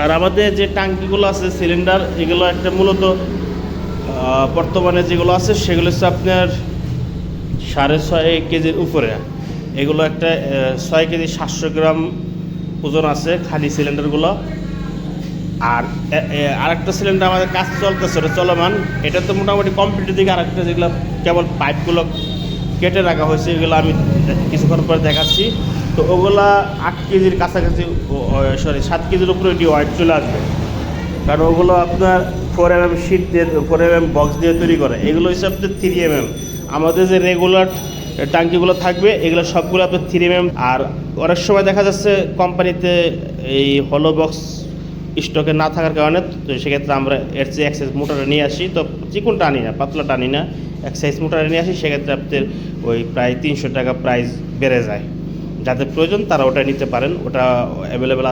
আর আমাদের যে ট্যাঙ্কিগুলো আছে সিলিন্ডার, এগুলো একটা মূলত বর্তমানে যেগুলো আছে সেগুলো হচ্ছে আপনার 6.5 কেজির উপরে। এগুলো একটা 6 কেজি 700 গ্রাম ওজন আছে খালি সিলিন্ডারগুলো। আর আরেকটা সিলিন্ডার আমাদের কাজ চলতেছে, ওটা চলমান। এটা তো মোটামুটি কমপ্লিটের দিকে। আরেকটা যেগুলো কেবল পাইপগুলো কেটে রাখা হয়েছে, এগুলো আমি কিছুক্ষণ পরে দেখাচ্ছি। তো ওগুলা 8 কেজির কাছাকাছি, সরি 7 কেজির উপরে এটি ওয়েট চলে আসবে। কারণ ওগুলো আপনার 4mm শিট দিয়ে 4mm বক্স দিয়ে তৈরি করে। এগুলো হচ্ছে আপনার 3mm। আমাদের যে রেগুলার ট্যাঙ্কিগুলো থাকবে এগুলো সবগুলো আপনার 3mm। আর অনেক সময় দেখা যাচ্ছে কোম্পানিতে এই হলো বক্স স্টকে না থাকার কারণে, তো সেক্ষেত্রে আমরা এর চেয়ে এক্সাইজ মোটরটা নিয়ে আসি। তো চিকুনটা আনি না, পাতলাটা আনি না, এক্সাইজ মোটরটা নিয়ে আসি। সেক্ষেত্রে আপনাদের ওই প্রায় 300 টাকা প্রাইস বেড়ে যায়। যাদের প্রয়োজন তারা ওটা নিতে পারেন, ওটা অ্যাভেলেবেল।